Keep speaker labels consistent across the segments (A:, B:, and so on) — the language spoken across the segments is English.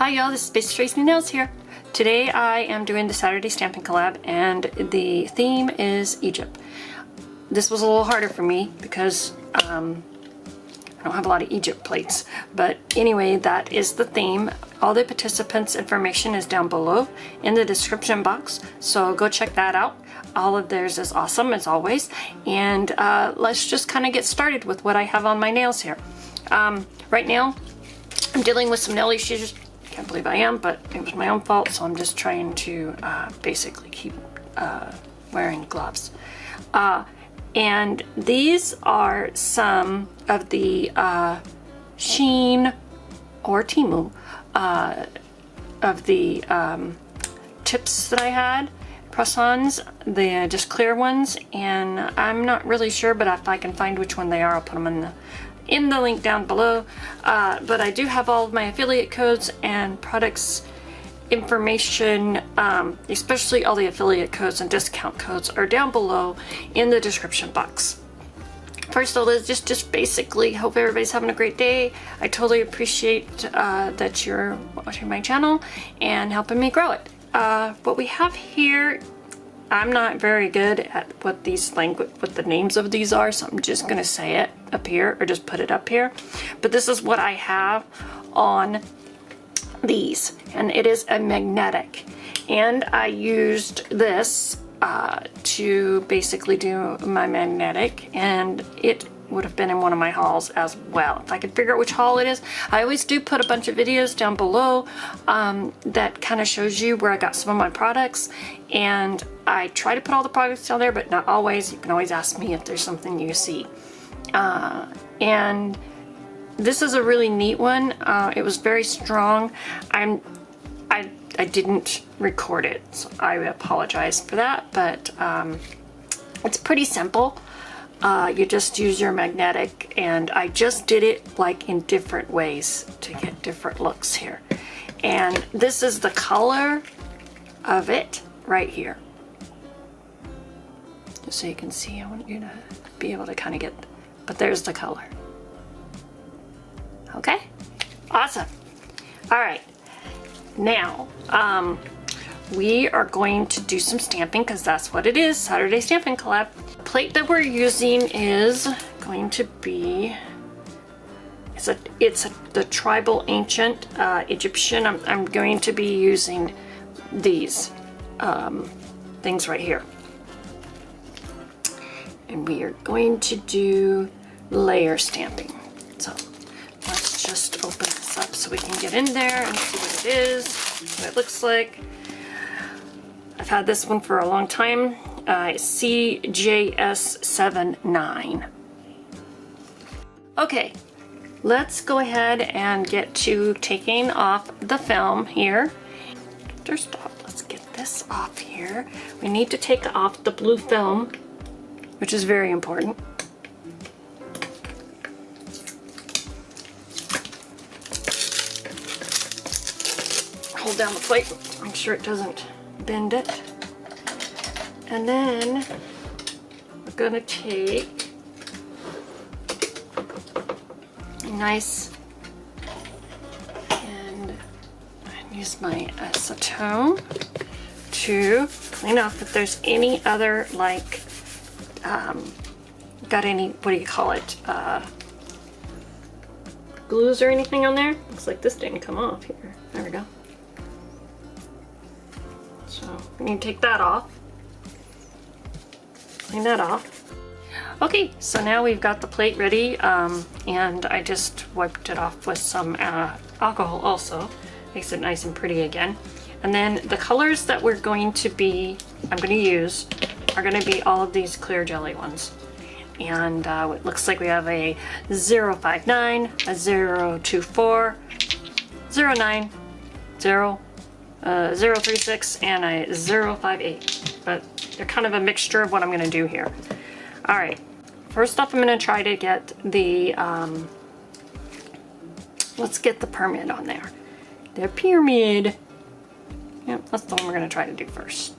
A: Hi y'all, this is SpacyTracyNails here. Today I am doing the Saturday stamping collab and the theme is Egypt. This was a little harder for me because I don't have a lot of Egypt plates. But anyway, that is the theme. All the participants' information is down below in the description box, so go check that out. All of theirs is awesome as always. And let's just kind of get started with what I have on my nails here. Right now, I'm dealing with some nail issues. Can't believe I am, but it was my own fault, so I'm just trying to basically keep wearing gloves. And these are some of the Shein or Temu of the tips that I had, press-ons, the just clear ones, and I'm not really sure, but if I can find which one they are, I'll put them in the link down below. But I do have all of my affiliate codes and products information, especially all the affiliate codes and discount codes are down below in the description box. First of all, just basically hope everybody's having a great day. I totally appreciate that you're watching my channel and helping me grow it. What we have here, I'm not very good at what the names of these are, so I'm just gonna say it up here or just put it up here. But this is what I have on these, and it is a magnetic, and I used this to basically do my magnetic, and it would have been in one of my hauls as well. If I could figure out which haul it is. I always do put a bunch of videos down below that kind of shows you where I got some of my products, and I try to put all the products down there, but not always. You can always ask me if there's something you see. And this is a really neat one. It was very strong. I didn't record it, so I apologize for that, but it's pretty simple. You just use your magnetic, and I just did it like in different ways to get different looks here. And this is the color of it right here. Just so you can see, I want you to be able to kind of get, but there's the color. Okay, awesome. All right, now we are going to do some stamping because that's what it is, Saturday stamping collab. The plate that we're using is going to be, it's the tribal ancient Egyptian. I'm going to be using these things right here. And we are going to do layer stamping. So let's just open this up so we can get in there and see what it is, what it looks like. I've had this one for a long time, CJS79. Okay, let's go ahead and get to taking off the film here. First off, let's get this off here. We need to take off the blue film, which is very important. Hold down the plate, make sure it doesn't bend it. And then we're gonna take a nice, and use my acetone to clean off if there's any other, like, got any, what do you call it, glues or anything on there. Looks like this didn't come off here. There we go. So we need to take that off, clean that off. Okay, so now we've got the plate ready, and I just wiped it off with some alcohol also. Makes it nice and pretty again. And then the colors that we're going to be, I'm going to use, are going to be all of these clear jelly ones. And it looks like we have a 059, a 024, 09, 036, and a 058. But they're kind of a mixture of what I'm going to do here. All right, first off, I'm going to try to get the, let's get the pyramid on there. The pyramid. Yep, that's the one we're going to try to do first.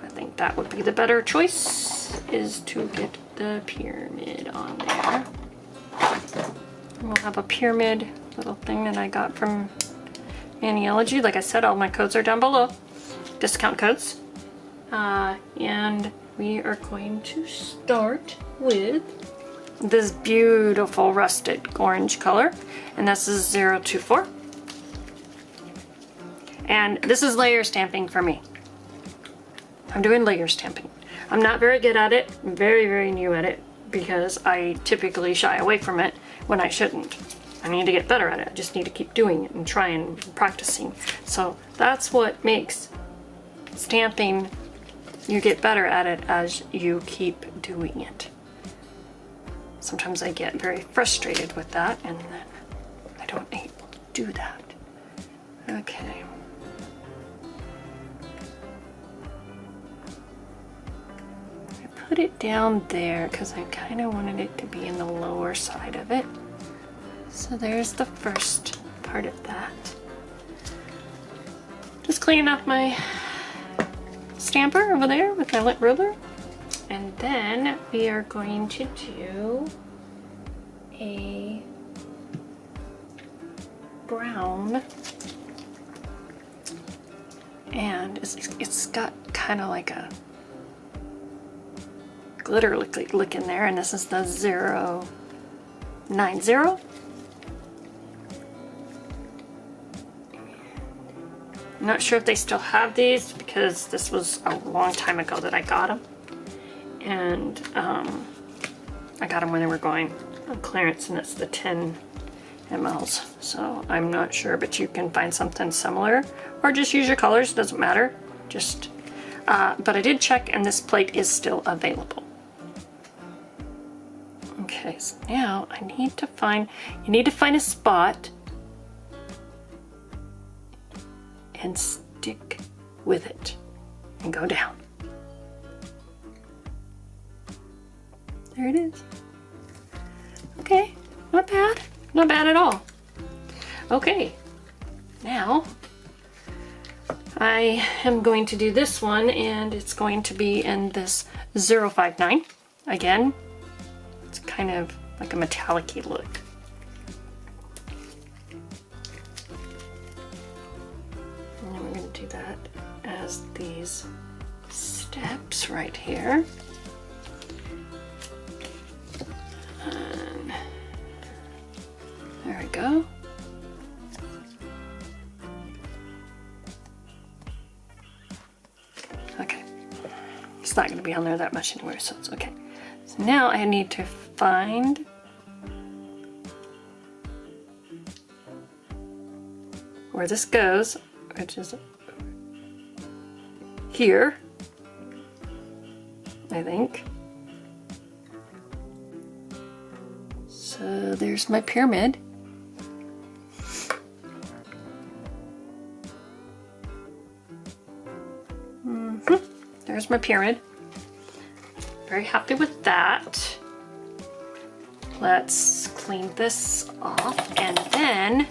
A: I think that would be the better choice, is to get the pyramid on there. And we'll have a pyramid little thing that I got from Maniology. Like I said, all my codes are down below. Discount codes. And we are going to start with this beautiful rusted orange color. And this is 024. And this is layer stamping for me. I'm doing layer stamping. I'm not very good at it. I'm very, very new at it because I typically shy away from it when I shouldn't. I need to get better at it. I just need to keep doing it and trying and practicing. So that's what makes stamping, you get better at it as you keep doing it. Sometimes I get very frustrated with that and then I don't able to do that. Okay. Put it down there because I kind of wanted it to be in the lower side of it. So there's the first part of that. Just cleaning off my stamper over there with my lint ruler. And then we are going to do a brown. And it's got kind of like a glitter look in there, and this is the 090. I'm not sure if they still have these because this was a long time ago that I got them, and I got them when they were going on clearance, and it's the 10 mLs. So I'm not sure, but you can find something similar or just use your colors, doesn't matter. Just but I did check, and this plate is still available. Okay, so now I need to find, you need to find a spot and stick with it and go down. There it is. Okay, not bad. Not bad at all. Okay, now I am going to do this one, and it's going to be in this 059. Again, it's kind of like a metallic-y look. And then we're going to do that as these steps right here. And there we go. Okay. It's not going to be on there that much anywhere, so it's okay. So now I need to find where this goes, which is here, I think. So there's my pyramid. There's my pyramid. Very happy with that. Let's clean this off and then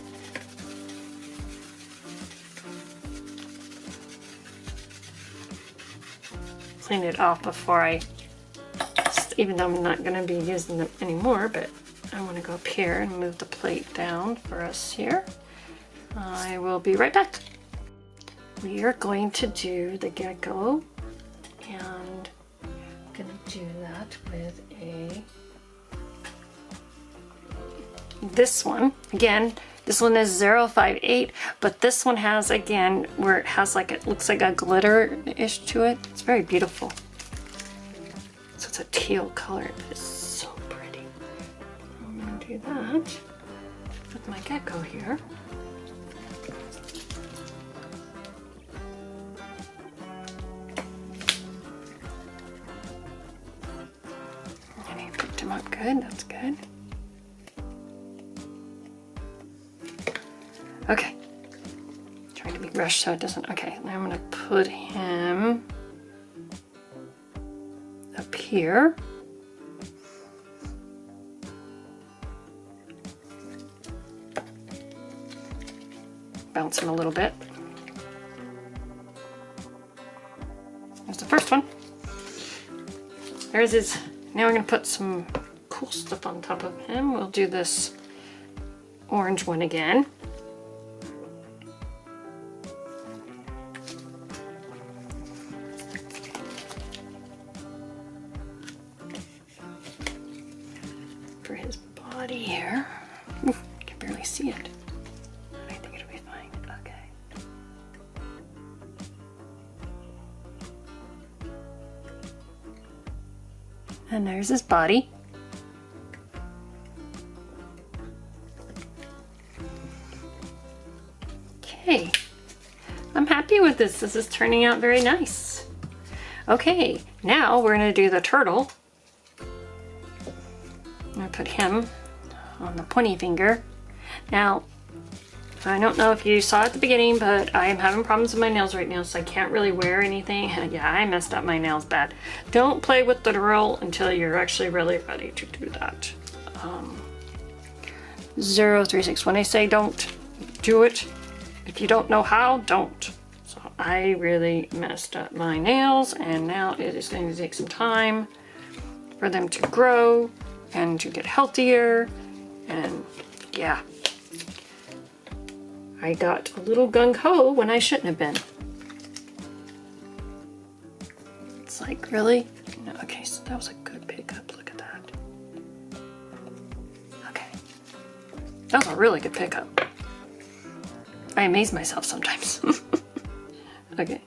A: clean it off before I, even though I'm not going to be using them anymore, but I want to go up here and move the plate down for us here. I will be right back. We are going to do the gecko, and I'm going to do that with this one. Again, this one is 058, but this one has, again, where it has like, it looks like a glitter-ish to it. It's very beautiful. So it's a teal color. It's so pretty. I'm going to do that with my gecko here. And I picked him up good. That's good. Okay, trying to be rushed so it doesn't, okay, now I'm gonna put him up here. Bounce him a little bit. There's the first one. There's his, now we're gonna put some cool stuff on top of him. We'll do this orange one again. body here. Oof, I can barely see it. I think it'll be fine. Okay. And there's his body. Okay. I'm happy with this. This is turning out very nice. Okay, now we're going to do the turtle. I'm going to put him on the pointy finger. Now, I don't know if you saw at the beginning, but I am having problems with my nails right now, so I can't really wear anything. Yeah, I messed up my nails bad. Don't play with the drill until you're actually really ready to do that. 036. When I say don't do it, if you don't know how, don't. So I really messed up my nails, and now it is going to take some time for them to grow and to get healthier. And yeah, I got a little gung-ho when I shouldn't have been. It's like, really? No, okay, so that was a good pickup. Look at that. Okay. That was a really good pickup. I amaze myself sometimes. Okay.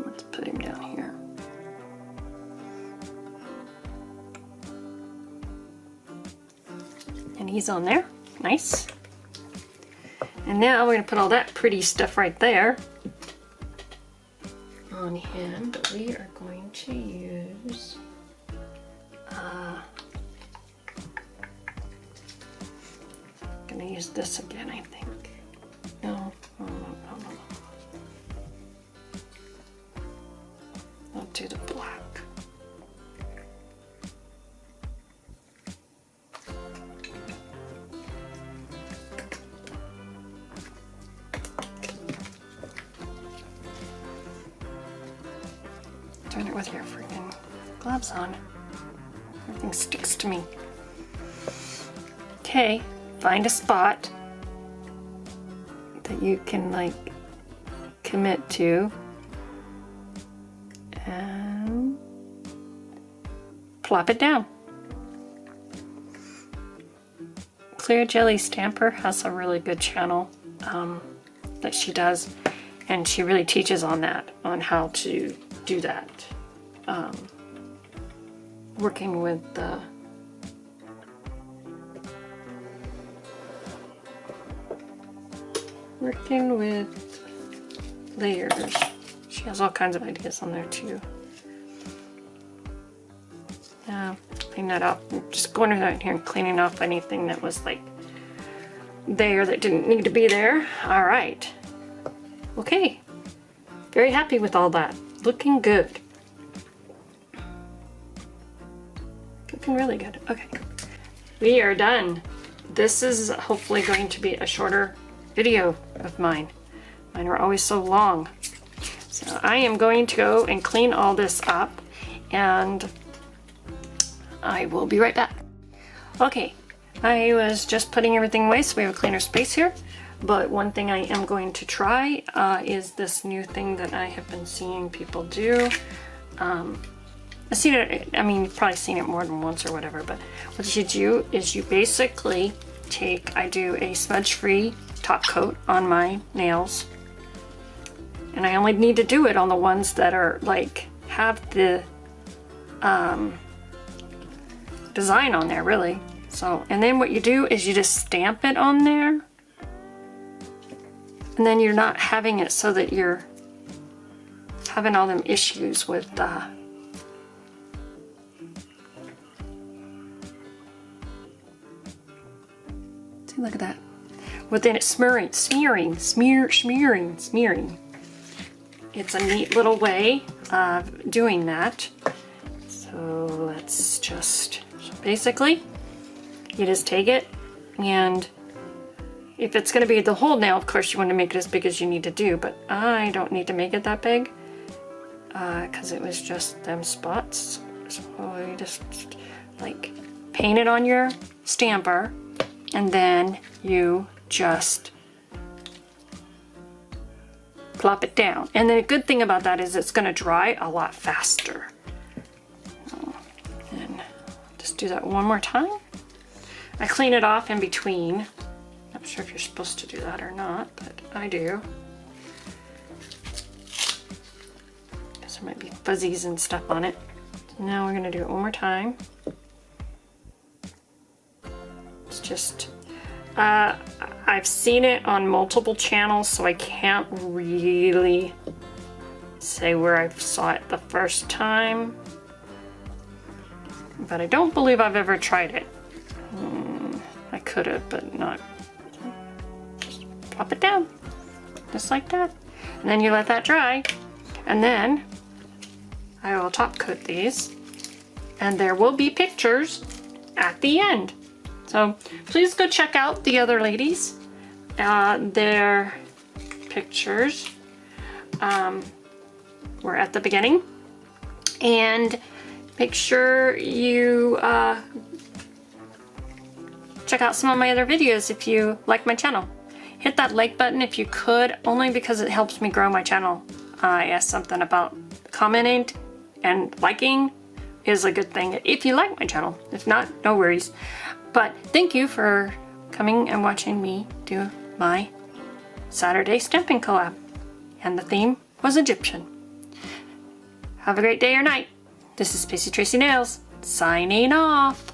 A: Let's put him down here. And he's on there. Nice. And now we're going to put all that pretty stuff right there on him, but we are going to use gonna use this again, I think. No. I'll do the black. Doing it with your freaking gloves on. Everything sticks to me. Okay. Find a spot that you can like commit to and plop it down. Clear Jelly Stamper has a really good channel that she does, and she really teaches on that, on how to do that. Working with the layers. She has all kinds of ideas on there too. Clean that up. I'm just going around here and cleaning off anything that was like there that didn't need to be there. All right. Okay. Very happy with all that. Looking good. Looking really good. Okay. We are done. This is hopefully going to be a shorter video of mine. Mine are always so long. So I am going to go and clean all this up, and I will be right back. Okay, I was just putting everything away so we have a cleaner space here, but one thing I am going to try is this new thing that I have been seeing people do. I've seen it, I mean, you've probably seen it more than once or whatever, but what you do is you basically I do a smudge-free top coat on my nails, and I only need to do it on the ones that are like have the design on there, really. So, and then what you do is you just stamp it on there, and then you're not having it so that you're having all them issues with see, look at that. Within it smearing. It's a neat little way of doing that. So let's just, basically, you just take it, and if it's going to be the whole nail, of course you want to make it as big as you need to do, but I don't need to make it that big because it was just them spots. So you just like paint it on your stamper, and then you just plop it down. And the good thing about that is it's going to dry a lot faster. And just do that one more time. I clean it off in between. Not sure if you're supposed to do that or not, but I do. Because there might be fuzzies and stuff on it. So now we're going to do it one more time. It's just, I've seen it on multiple channels, so I can't really say where I saw it the first time. But I don't believe I've ever tried it. I could have, but not. Just plop it down, just like that. And then you let that dry. And then I will top coat these. And there will be pictures at the end. So please go check out the other ladies. Their pictures were at the beginning. And make sure you check out some of my other videos if you like my channel. Hit that like button if you could, only because it helps me grow my channel. I asked something about commenting, and liking is a good thing if you like my channel. If not, no worries. But thank you for coming and watching me do my Saturday stamping collab. And the theme was Egyptian. Have a great day or night. This is SpacyTracyNails signing off.